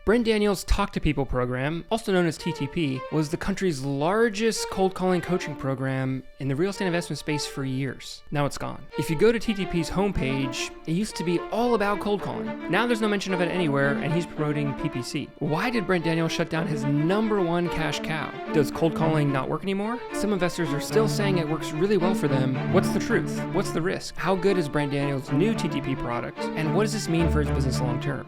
Brent Daniels' Talk to People program, also known as TTP, was the country's largest cold calling coaching program in the real estate investment space for years. Now it's gone. If you go to TTP's homepage, it used to be all about cold calling. Now there's no mention of it anywhere, and he's promoting PPC. Why did Brent Daniels shut down his #1 cash cow? Does cold calling not work anymore? Some investors are still saying it works really well for them. What's the truth? What's the risk? How good is Brent Daniels' new TTP product? And what does this mean for his business long term?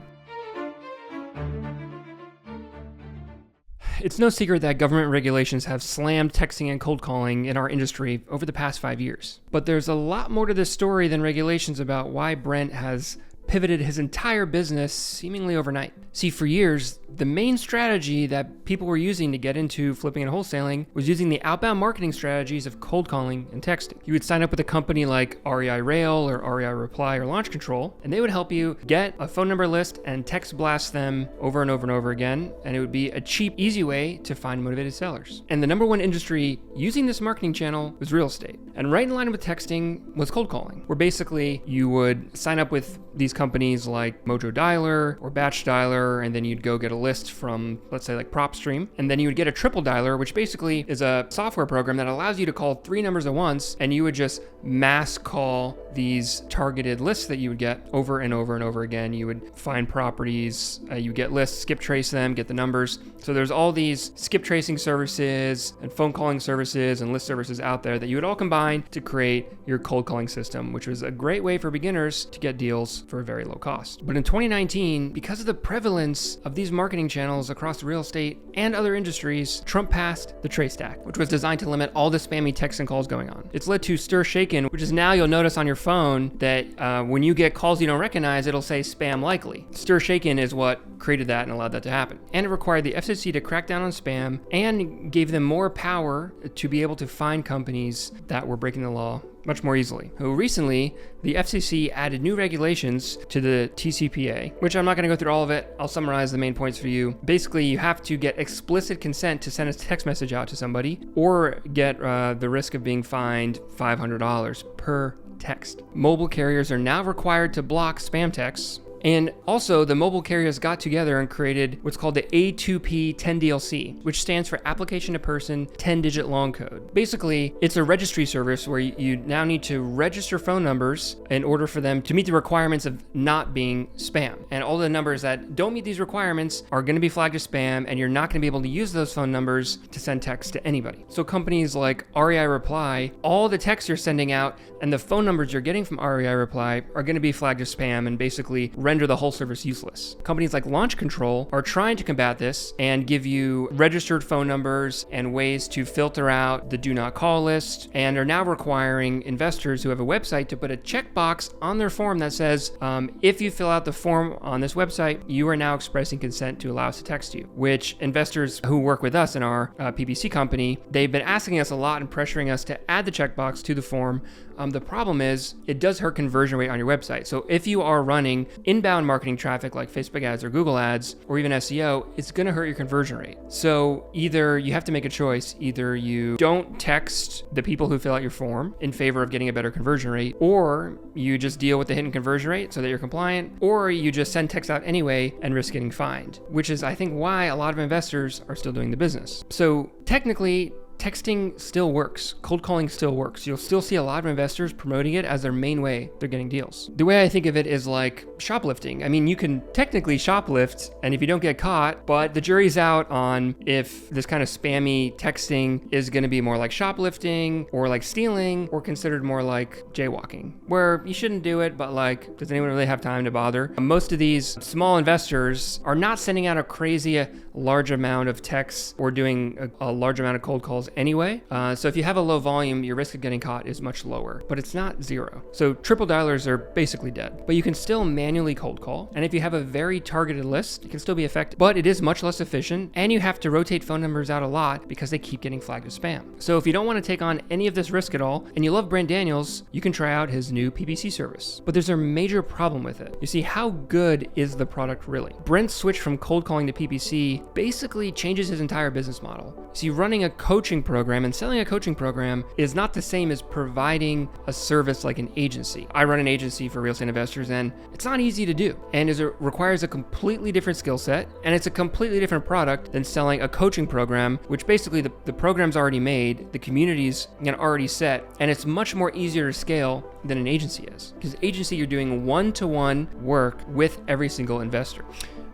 It's no secret that government regulations have slammed texting and cold calling in our industry over the past 5 years. But there's a lot more to this story than regulations about why Brent has pivoted his entire business seemingly overnight. See, for years, the main strategy that people were using to get into flipping and wholesaling was using the outbound marketing strategies of cold calling and texting. You would sign up with a company like REI Rail or REI Reply or Launch Control, and they would help you get a phone number list and text blast them over and over and over again, and it would be a cheap, easy way to find motivated sellers. And the #1 industry using this marketing channel was real estate. And right in line with texting was cold calling, where basically you would sign up with these companies like Mojo Dialer or Batch Dialer, and then you'd go get a list from, let's say, like PropStream, and then you would get a triple dialer, which basically is a software program that allows you to call 3 numbers at once, and you would just mass call these targeted lists that you would get over and over and over again. You would find properties, you get lists, skip trace them, get the numbers. So there's all these skip tracing services and phone calling services and list services out there that you would all combine to create your cold calling system, which was a great way for beginners to get deals for a very low cost. But in 2019, because of the prevalence of these marketing channels across real estate and other industries, Trump passed the Trace Act, which was designed to limit all the spammy texts and calls going on. It's led to Stir Shaken, which is now you'll notice on your phone that when you get calls you don't recognize, it'll say spam likely. Stir Shaken is what created that and allowed that to happen. And it required the FCC to crack down on spam and gave them more power to be able to find companies that were breaking the law much more easily. Recently, the FCC added new regulations to the TCPA, which I'm not going to go through all of it. I'll summarize the main points for you. Basically, you have to get explicit consent to send a text message out to somebody or get the risk of being fined $500 per text. Mobile carriers are now required to block spam texts. And also, the mobile carriers got together and created what's called the A2P 10DLC, which stands for Application to Person 10-digit long code. Basically, it's a registry service where you now need to register phone numbers in order for them to meet the requirements of not being spam. And all the numbers that don't meet these requirements are going to be flagged as spam, and you're not going to be able to use those phone numbers to send text to anybody. So companies like REI Reply, all the texts you're sending out and the phone numbers you're getting from REI Reply are going to be flagged as spam and basically render the whole service useless. Companies like Launch Control are trying to combat this and give you registered phone numbers and ways to filter out the do not call list, and are now requiring investors who have a website to put a checkbox on their form that says, if you fill out the form on this website, you are now expressing consent to allow us to text you, which investors who work with us in our PPC company, they've been asking us a lot and pressuring us to add the checkbox to the form. The problem is it does hurt conversion rate on your website. So if you are running inbound marketing traffic like Facebook ads or Google ads or even SEO, it's going to hurt your conversion rate. So either you have to make a choice. Either you don't text the people who fill out your form in favor of getting a better conversion rate, or you just deal with the hidden conversion rate so that you're compliant, or you just send text out anyway and risk getting fined, which is, I think, why a lot of investors are still doing the business. So technically, texting still works. Cold calling still works. You'll still see a lot of investors promoting it as their main way they're getting deals. The way I think of it is like shoplifting. I mean, you can technically shoplift, and if you don't get caught, but the jury's out on if this kind of spammy texting is going to be more like shoplifting or like stealing or considered more like jaywalking, where you shouldn't do it, but like, does anyone really have time to bother? Most of these small investors are not sending out a crazy large amount of texts or doing a large amount of cold calls anyway. So if you have a low volume, your risk of getting caught is much lower, but it's not zero. So triple dialers are basically dead, but you can still manually cold call. And if you have a very targeted list, it can still be effective, but it is much less efficient. And you have to rotate phone numbers out a lot because they keep getting flagged as spam. So if you don't want to take on any of this risk at all, and you love Brent Daniels, you can try out his new PPC service. But there's a major problem with it. You see, how good is the product really? Brent's switch from cold calling to PPC basically changes his entire business model. See, running a coaching coaching program, and selling a coaching program is not the same as providing a service like an agency. I run an agency for real estate investors, and it's not easy to do. And it requires a completely different skill set, and it's a completely different product than selling a coaching program, which basically the program's already made, the community's already set, and it's much more easier to scale than an agency is. Because agency, you're doing one-to-one work with every single investor.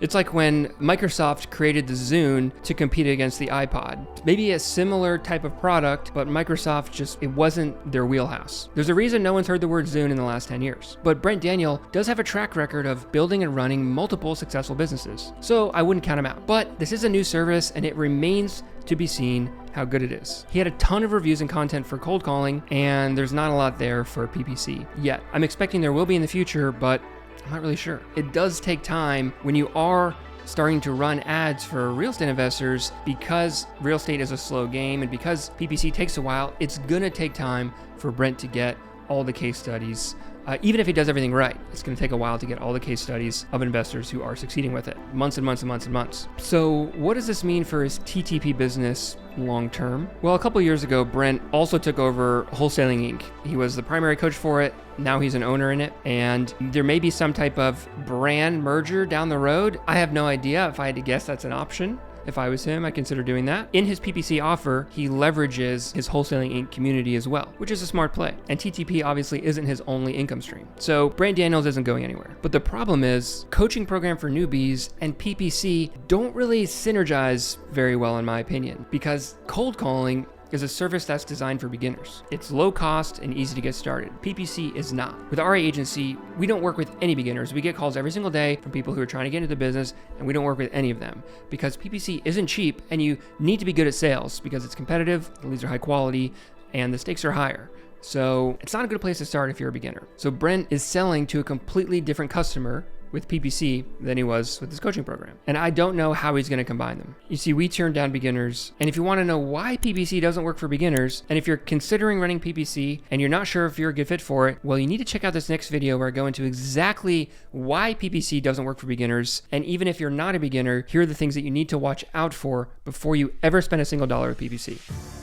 It's like when Microsoft created the Zune to compete against the iPod. Maybe a similar type of product, but Microsoft it wasn't their wheelhouse. There's a reason no one's heard the word Zune in the last 10 years. But Brent Daniel does have a track record of building and running multiple successful businesses. So I wouldn't count him out. But this is a new service, and it remains to be seen how good it is. He had a ton of reviews and content for cold calling, and there's not a lot there for PPC yet. I'm expecting there will be in the future, but I'm not really sure. It does take time when you are starting to run ads for real estate investors, because real estate is a slow game, and because PPC takes a while, it's gonna take time for Brent to get all the case studies. Even if he does everything right, it's going to take a while to get all the case studies of investors who are succeeding with it. Months and months and months and months. So what does this mean for his TTP business long term? Well, a couple years ago, Brent also took over Wholesaling Inc. He was the primary coach for it. Now he's an owner in it, and there may be some type of brand merger down the road. I have no idea. If I had to guess, that's an option. If I was him, I'd consider doing that. In his PPC offer, he leverages his Wholesaling Inc. community as well, which is a smart play. And TTP obviously isn't his only income stream. So Brent Daniels isn't going anywhere. But the problem is, coaching program for newbies and PPC don't really synergize very well, in my opinion, because cold calling is a service that's designed for beginners. It's low cost and easy to get started. PPC is not. With our agency, we don't work with any beginners. We get calls every single day from people who are trying to get into the business, and we don't work with any of them because PPC isn't cheap, and you need to be good at sales because it's competitive, the leads are high quality, and the stakes are higher. So it's not a good place to start if you're a beginner. So Brent is selling to a completely different customer with PPC than he was with his coaching program. And I don't know how he's going to combine them. You see, we turn down beginners. And if you want to know why PPC doesn't work for beginners, and if you're considering running PPC and you're not sure if you're a good fit for it, well, you need to check out this next video where I go into exactly why PPC doesn't work for beginners. And even if you're not a beginner, here are the things that you need to watch out for before you ever spend a single dollar with PPC.